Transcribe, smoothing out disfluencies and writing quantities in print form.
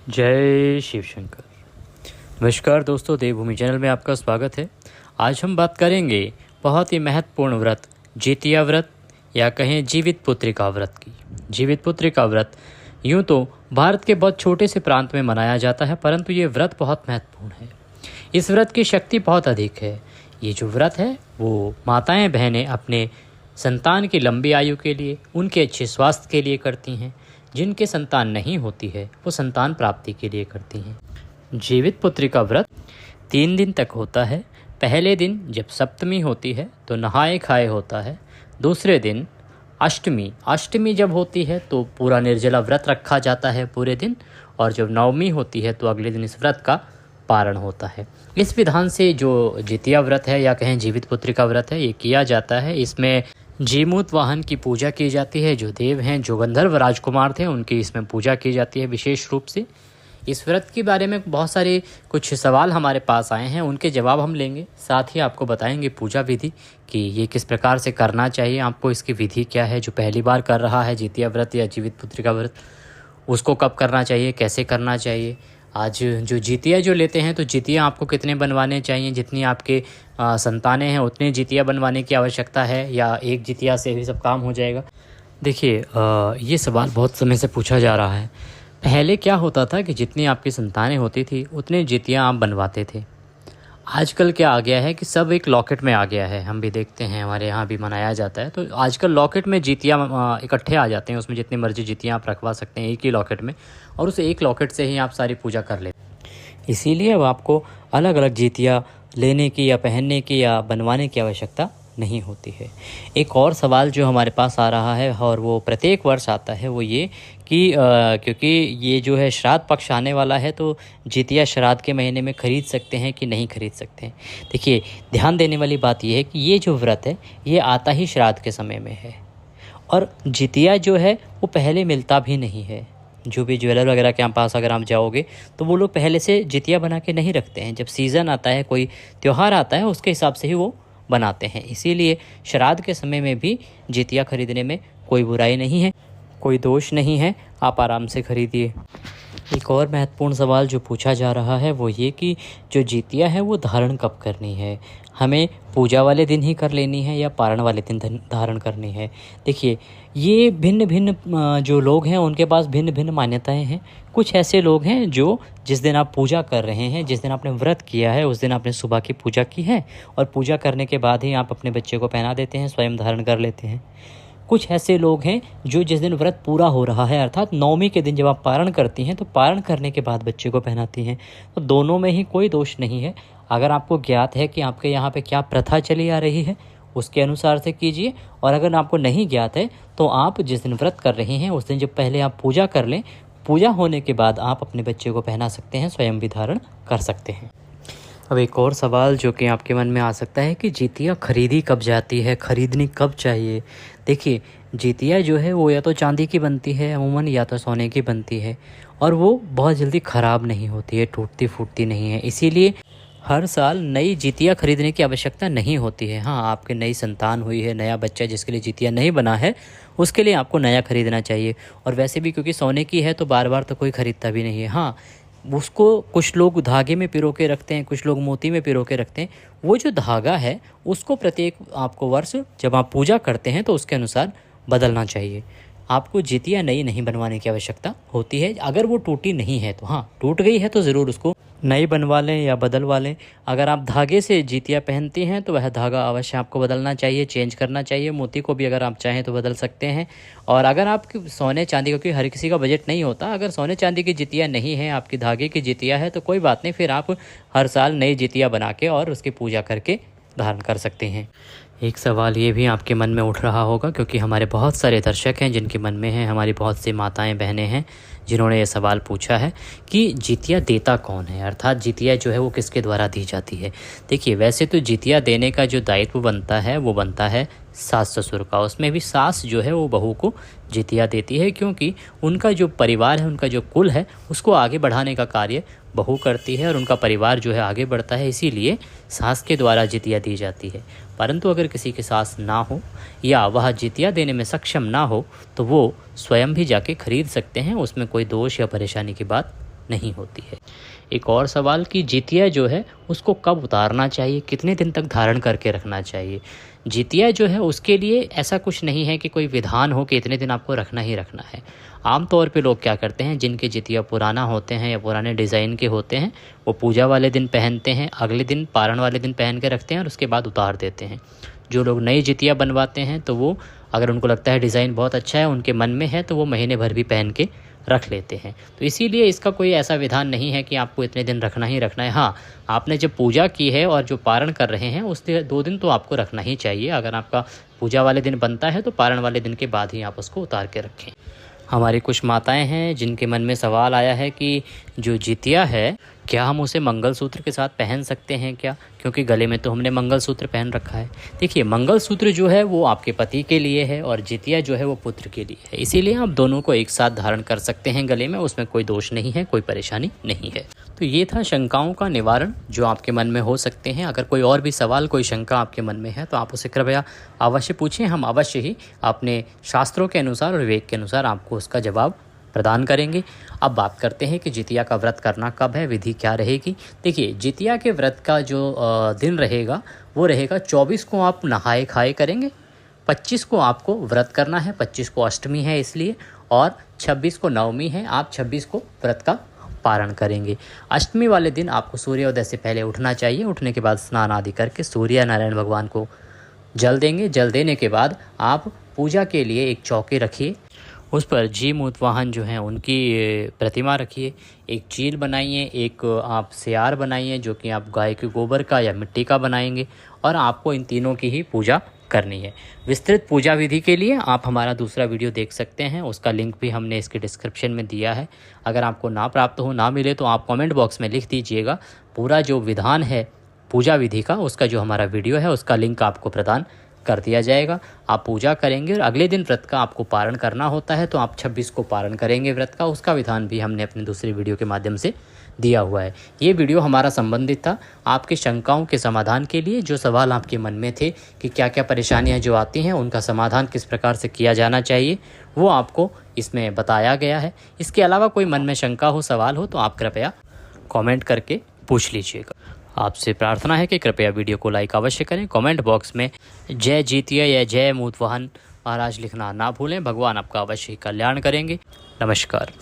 जय शिव शंकर। नमस्कार दोस्तों, देवभूमि चैनल में आपका स्वागत है। आज हम बात करेंगे बहुत ही महत्वपूर्ण व्रत जितिया व्रत या कहें जीवित पुत्रिका व्रत की। जीवित पुत्रिका व्रत यूँ तो भारत के बहुत छोटे से प्रांत में मनाया जाता है, परंतु ये व्रत बहुत महत्वपूर्ण है। इस व्रत की शक्ति बहुत अधिक है। ये जो व्रत है वो माताएं बहनें अपने संतान की लंबी आयु के लिए, उनके अच्छे स्वास्थ्य के लिए करती हैं। जिनके संतान नहीं होती है वो संतान प्राप्ति के लिए करती हैं। जीवित पुत्रिका व्रत 3 दिन तक होता है। पहले दिन जब सप्तमी होती है तो नहाए खाए होता है। दूसरे दिन अष्टमी जब होती है तो पूरा निर्जला व्रत रखा जाता है पूरे दिन, और जब नवमी होती है तो अगले दिन इस व्रत का पारण होता है। इस विधान से जो जितिया व्रत है या कहें जीवित पुत्रिका व्रत है ये किया जाता है। इसमें जीमूत वाहन की पूजा की जाती है। जो देव हैं, जो गंधर्व राजकुमार थे, उनकी इसमें पूजा की जाती है विशेष रूप से। इस व्रत के बारे में बहुत सारे कुछ सवाल हमारे पास आए हैं, उनके जवाब हम लेंगे। साथ ही आपको बताएंगे पूजा विधि कि ये किस प्रकार से करना चाहिए आपको, इसकी विधि क्या है। जो पहली बार कर रहा है जितिया व्रत या जीवित पुत्रिका व्रत, उसको कब करना चाहिए, कैसे करना चाहिए। आज जो जितिया जो लेते हैं तो जितिया आपको कितने बनवाने चाहिए, जितनी आपके संतानें हैं उतने जितिया बनवाने की आवश्यकता है, या एक जितिया से भी सब काम हो जाएगा। देखिए, ये सवाल बहुत समय से पूछा जा रहा है। पहले क्या होता था कि जितनी आपकी संतानें होती थी उतने जितिया आप बनवाते थे। आजकल क्या आ गया है कि सब एक लॉकेट में आ गया है। हम भी देखते हैं, हमारे यहाँ भी मनाया जाता है। तो आजकल लॉकेट में जितिया इकट्ठे आ जाते हैं, उसमें जितनी मर्जी जितियाँ आप रखवा सकते हैं एक ही लॉकेट में, और उस एक लॉकेट से ही आप सारी पूजा कर लेते हैं। इसीलिए अब आपको अलग अलग जितिया लेने की या पहनने की या बनवाने की आवश्यकता नहीं होती है। एक और सवाल जो हमारे पास आ रहा है और वो प्रत्येक वर्ष आता है, वो ये कि क्योंकि ये जो है श्राद्ध पक्ष आने वाला है तो जितिया श्राद्ध के महीने में खरीद सकते हैं कि नहीं खरीद सकते हैं। देखिए, ध्यान देने वाली बात ये है कि ये जो व्रत है ये आता ही श्राद्ध के समय में है, और जितिया जो है वो पहले मिलता भी नहीं है। जो भी ज्वेलर वगैरह के पास अगर आप जाओगे तो वो लोग पहले से जितिया बना के नहीं रखते हैं। जब सीज़न आता है, कोई त्यौहार आता है, उसके हिसाब से ही वो बनाते हैं। इसीलिए श्राद्ध के समय में भी जितिया खरीदने में कोई बुराई नहीं है, कोई दोष नहीं है, आप आराम से खरीदिए। एक और महत्वपूर्ण सवाल जो पूछा जा रहा है वो ये कि जो जितिया है वो धारण कब करनी है, हमें पूजा वाले दिन ही कर लेनी है या पारण वाले दिन धारण करनी है। देखिए, ये भिन्न भिन्न जो लोग हैं उनके पास भिन्न भिन्न मान्यताएं हैं। कुछ ऐसे लोग हैं जो जिस दिन आप पूजा कर रहे हैं, जिस दिन आपने व्रत किया है, उस दिन आपने सुबह की पूजा की है और पूजा करने के बाद ही आप अपने बच्चे को पहना देते हैं, स्वयं धारण कर लेते हैं। कुछ ऐसे लोग हैं जो जिस दिन व्रत पूरा हो रहा है, अर्थात नवमी के दिन जब आप पारण करती हैं तो पारण करने के बाद बच्चे को पहनाती हैं। तो दोनों में ही कोई दोष नहीं है। अगर आपको ज्ञात है कि आपके यहाँ पे क्या प्रथा चली आ रही है उसके अनुसार से कीजिए, और अगर आपको नहीं ज्ञात है तो आप जिस दिन व्रत कर रहे हैं उस दिन जब पहले आप पूजा कर लें, पूजा होने के बाद आप अपने बच्चे को पहना सकते हैं, स्वयं भी धारण कर सकते हैं। अब एक और सवाल जो कि आपके मन में आ सकता है कि जितिया खरीदी कब जाती है, खरीदनी कब चाहिए। देखिए, जितिया जो है वो या तो चांदी की बनती है अमूमन, या तो सोने की बनती है, और वो बहुत जल्दी ख़राब नहीं होती है, टूटती फूटती नहीं है। इसीलिए हर साल नई जितिया खरीदने की आवश्यकता नहीं होती है। हाँ, आपकी नई संतान हुई है, नया बच्चा जिसके लिए जितिया नहीं बना है, उसके लिए आपको नया खरीदना चाहिए। और वैसे भी क्योंकि सोने की है तो बार बार तो कोई ख़रीदता भी नहीं है। हाँ, उसको कुछ लोग धागे में पिरो के रखते हैं, कुछ लोग मोती में पिरो के रखते हैं। वो जो धागा है उसको प्रत्येक आपको वर्ष जब आप पूजा करते हैं तो उसके अनुसार बदलना चाहिए। आपको जितिया नई नहीं बनवाने की आवश्यकता होती है। अगर वो टूटी नहीं है तो, हाँ, टूट गई है तो ज़रूर उसको नई बनवा लें या बदलवा लें। अगर आप धागे से जितिया पहनती हैं तो वह धागा अवश्य आपको बदलना चाहिए, चेंज करना चाहिए। मोती को भी अगर आप चाहें तो बदल सकते हैं। और अगर आप सोने चांदी, क्योंकि हर किसी का बजट नहीं होता, अगर सोने चांदी की जितिया नहीं है, आपकी धागे की जितिया है, तो कोई बात नहीं, फिर आप हर साल नई जितिया बना के और उसकी पूजा करके धारण कर सकते हैं। एक सवाल ये भी आपके मन में उठ रहा होगा, क्योंकि हमारे बहुत सारे दर्शक हैं जिनके मन में है, हमारी बहुत सी माताएं बहनें हैं जिन्होंने ये सवाल पूछा है कि जितिया देता कौन है, अर्थात जितिया जो है वो किसके द्वारा दी जाती है। देखिए, वैसे तो जितिया देने का जो दायित्व बनता है वो बनता है सास ससुर का। उसमें भी सास जो है वो बहू को जितिया देती है, क्योंकि उनका जो परिवार है, उनका जो कुल है, उसको आगे बढ़ाने का कार्य बहू करती है और उनका परिवार जो है आगे बढ़ता है। इसीलिए सास के द्वारा जितिया दी जाती है। परंतु अगर किसी की सास ना हो या वह जितिया देने में सक्षम ना हो तो वो स्वयं भी जाके खरीद सकते हैं, उसमें कोई दोष या परेशानी की बात नहीं होती है। एक और सवाल कि जितिया जो है उसको कब उतारना चाहिए, कितने दिन तक धारण करके रखना चाहिए। जितिया जो है उसके लिए ऐसा कुछ नहीं है कि कोई विधान हो कि इतने दिन आपको रखना ही रखना है। आम तौर पे लोग क्या करते हैं, जिनके जितिया पुराना होते हैं या पुराने डिज़ाइन के होते हैं, वो पूजा वाले दिन पहनते हैं, अगले दिन पारण वाले दिन पहन के रखते हैं और उसके बाद उतार देते हैं। जो लोग नई जितिया बनवाते हैं तो वो, अगर उनको लगता है डिज़ाइन बहुत अच्छा है, उनके मन में है, तो वो महीने भर भी पहन के रख लेते हैं। तो इसीलिए इसका कोई ऐसा विधान नहीं है कि आपको इतने दिन रखना ही रखना है। हाँ, आपने जब पूजा की है और जो पारण कर रहे हैं उस 2 दिन तो आपको रखना ही चाहिए। अगर आपका पूजा वाले दिन बनता है तो पारण वाले दिन के बाद ही आप उसको उतार के रखें। हमारी कुछ माताएं हैं जिनके मन में सवाल आया है कि जो जितिया है क्या हम उसे मंगलसूत्र के साथ पहन सकते हैं क्या, क्योंकि गले में तो हमने मंगलसूत्र पहन रखा है। देखिए, मंगलसूत्र जो है वो आपके पति के लिए है और जितिया जो है वो पुत्र के लिए है, इसीलिए आप दोनों को एक साथ धारण कर सकते हैं गले में, उसमें कोई दोष नहीं है, कोई परेशानी नहीं है। तो ये था शंकाओं का निवारण जो आपके मन में हो सकते हैं। अगर कोई और भी सवाल, कोई शंका आपके मन में है तो आप उसे कृपया अवश्य पूछें, हम अवश्य ही अपने शास्त्रों के अनुसार और विवेक के अनुसार आपको उसका जवाब प्रदान करेंगे। अब बात करते हैं कि जितिया का व्रत करना कब है, विधि क्या रहेगी। देखिए, जितिया के व्रत का जो दिन रहेगा वो रहेगा 24 को आप नहाए खाए करेंगे, 25 को आपको व्रत करना है, 25 को अष्टमी है इसलिए, और 26 को नवमी है, आप 26 को व्रत का पारण करेंगे। अष्टमी वाले दिन आपको सूर्योदय से पहले उठना चाहिए। उठने के बाद स्नान आदि करके सूर्य नारायण भगवान को जल देंगे। जल देने के बाद आप पूजा के लिए एक चौकी रखिए, उस पर जी मूतवाहन जो हैं उनकी प्रतिमा रखिए, एक चील बनाइए, एक आप सियार बनाइए जो कि आप गाय के गोबर का या मिट्टी का बनाएंगे, और आपको इन तीनों की ही पूजा करनी है। विस्तृत पूजा विधि के लिए आप हमारा दूसरा वीडियो देख सकते हैं, उसका लिंक भी हमने इसके डिस्क्रिप्शन में दिया है। अगर आपको ना प्राप्त हो, ना मिले तो आप कमेंट बॉक्स में लिख दीजिएगा। पूरा जो विधान है पूजा विधि का, उसका जो हमारा वीडियो है उसका लिंक आपको प्रदान कर दिया जाएगा। आप पूजा करेंगे और अगले दिन व्रत का आपको पारण करना होता है, तो आप 26 को पारण करेंगे व्रत का। उसका विधान भी हमने अपने दूसरे वीडियो के माध्यम से दिया हुआ है। ये वीडियो हमारा संबंधित था आपके शंकाओं के समाधान के लिए। जो सवाल आपके मन में थे कि क्या क्या परेशानियां जो आती हैं उनका समाधान किस प्रकार से किया जाना चाहिए, वो आपको इसमें बताया गया है। इसके अलावा कोई मन में शंका हो, सवाल हो, तो आप कृपया कॉमेंट करके पूछ लीजिएगा। आपसे प्रार्थना है कि कृपया वीडियो को लाइक अवश्य करें। कमेंट बॉक्स में जय जितिया या जय मूतवाहन महाराज लिखना ना भूलें। भगवान आपका अवश्य ही कल्याण करेंगे। नमस्कार।